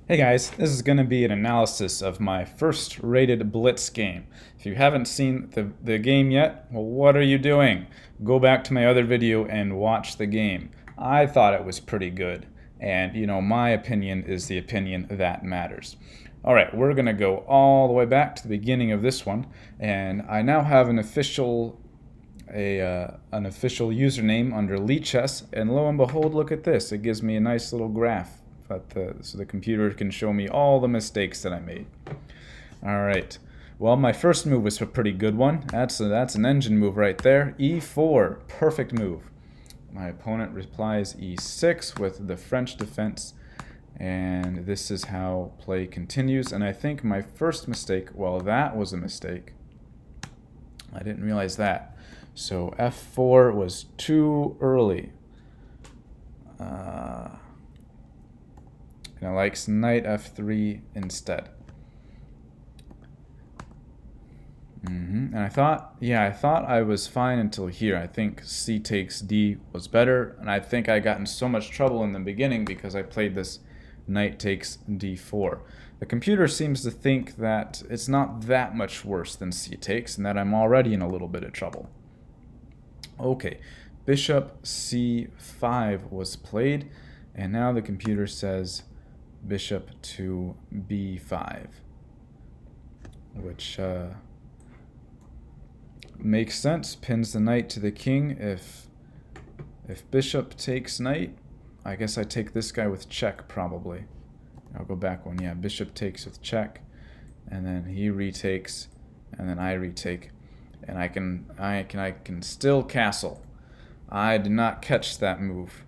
Hey guys, this is going to be an analysis of my first rated Blitz game. If you haven't seen the game yet, well, what are you doing? Go back to my other video and watch the game. I thought it was pretty good, and my opinion is the opinion that matters. Alright, we're going to go all the way back to the beginning of this one, and I now have an official username under lichess, and lo and behold, look at this. It gives me a nice little graph so the computer can show me all the mistakes that I made. All right. Well, my first move was a pretty good one. That's an engine move right there. E4, perfect move. My opponent replies E6 with the French defense, and this is how play continues. And I think my first mistake, well, that was a mistake. I didn't realize that. So F4 was too early. And I like knight F3 instead. And I thought I was fine until here. I think C takes D was better, and I think I got in so much trouble in the beginning because I played this knight takes D4. The computer seems to think that it's not that much worse than C takes, and that I'm already in a little bit of trouble. Okay, bishop C5 was played, and now the computer says bishop to B5, which makes sense. Pins the knight to the king. If bishop takes knight, I guess I take this guy with check probably. I'll go back one. Yeah, bishop takes with check, and then he retakes, and then I retake, and I can still castle. I did not catch that move.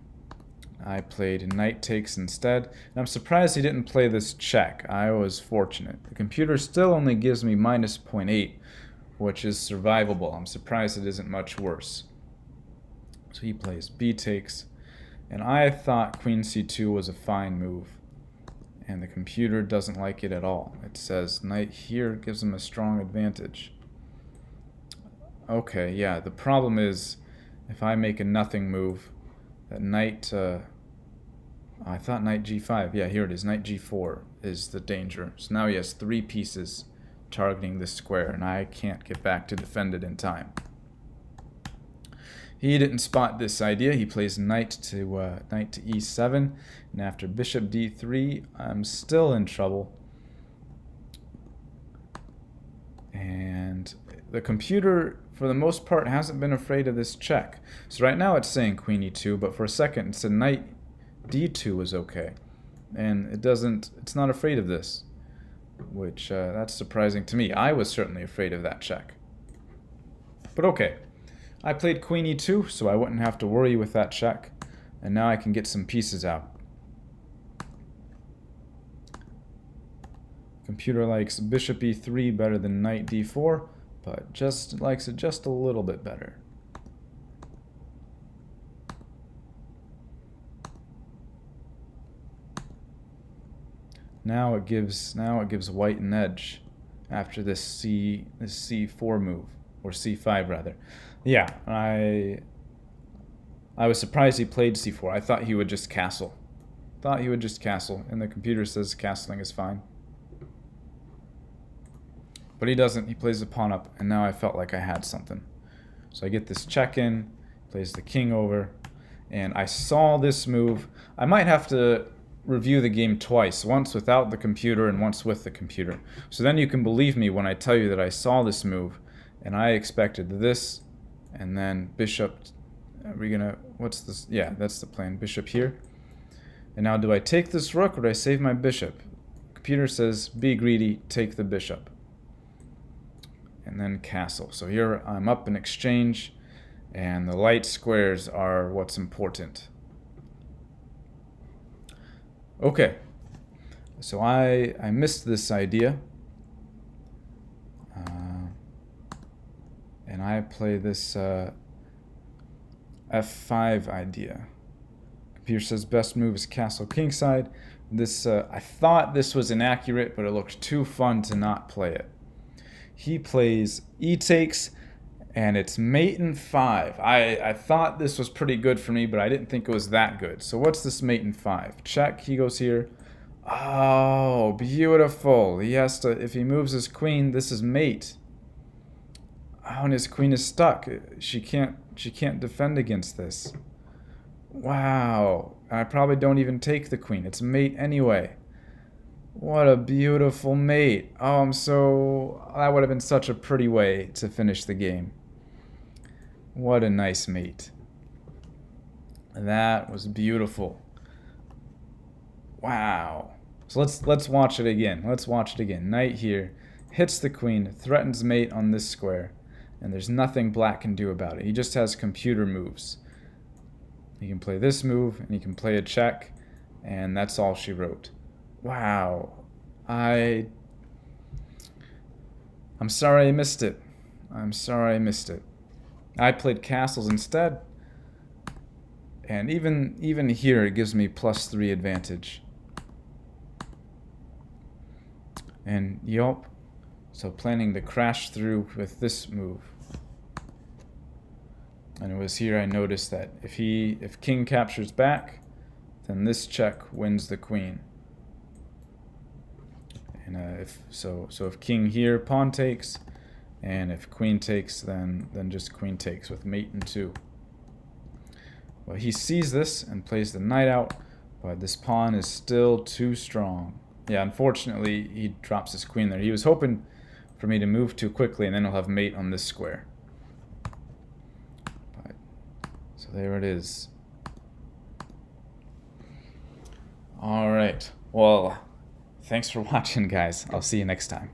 I played knight takes instead, and I'm surprised he didn't play this check. I was fortunate. The computer still only gives me minus 0.8, which is survivable. I'm surprised it isn't much worse. So he plays b takes, and I thought queen c2 was a fine move, and the computer doesn't like it at all. It says knight here gives him a strong advantage. Okay, yeah, the problem is if I make a nothing move, that knight, I thought knight g5. Yeah, here it is. Knight g4 is the danger. So now he has 3 pieces targeting this square, and I can't get back to defend it in time. He didn't spot this idea. He plays knight to e7, and after bishop d3, I'm still in trouble. And the computer, for the most part, hasn't been afraid of this check. So right now it's saying queen e2, but for a second it said knight d2 was okay, and it's not afraid of this, which that's surprising to me. I was certainly afraid of that check. But okay, I played queen e2, so I wouldn't have to worry with that check, and now I can get some pieces out. Computer likes bishop e3 better than knight d4, but just likes it just a little bit better. Now it gives white an edge after this c4 move, or c5 rather. Yeah, I was surprised he played c4. I thought he would just castle. And the computer says castling is fine. But he doesn't. He plays the pawn up, and now I felt like I had something. So I get this check in, plays the king over, and I saw this move. I might have to review the game twice, once without the computer and once with the computer. So then you can believe me when I tell you that I saw this move, and I expected this, and then bishop, what's this? Yeah, that's the plan, bishop here. And now do I take this rook or do I save my bishop? Computer says, be greedy, take the bishop. And then castle. So here I'm up in exchange, and the light squares are what's important. Okay, so I missed this idea, and I play this f5 idea. Computer says best move is castle kingside. This I thought this was inaccurate, but it looked too fun to not play it. He plays e takes, and it's mate in 5. I thought this was pretty good for me, but I didn't think it was that good. So what's this mate in 5? Check, he goes here. Oh, beautiful. He has to, if he moves his queen, this is mate. Oh, and his queen is stuck. She can't defend against this. Wow. I probably don't even take the queen. It's mate anyway. What a beautiful mate. Oh, that would have been such a pretty way to finish the game. What a nice mate. That was beautiful. Wow. So let's watch it again. Let's watch it again. Knight here hits the queen, threatens mate on this square, and there's nothing black can do about it. He just has computer moves. He can play this move, and he can play a check, and that's all she wrote. Wow. I'm sorry I missed it. I'm sorry I missed it. I played castles instead, and even here it gives me +3 advantage. And yup, so planning to crash through with this move. And it was here I noticed that if king captures back, then this check wins the queen. And if king here, pawn takes, and if queen takes, then just queen takes with mate and 2. Well, he sees this and plays the knight out, but this pawn is still too strong. Yeah, unfortunately, he drops his queen there. He was hoping for me to move too quickly, and then he'll have mate on this square. But, so there it is. All right. Well, thanks for watching, guys. I'll see you next time.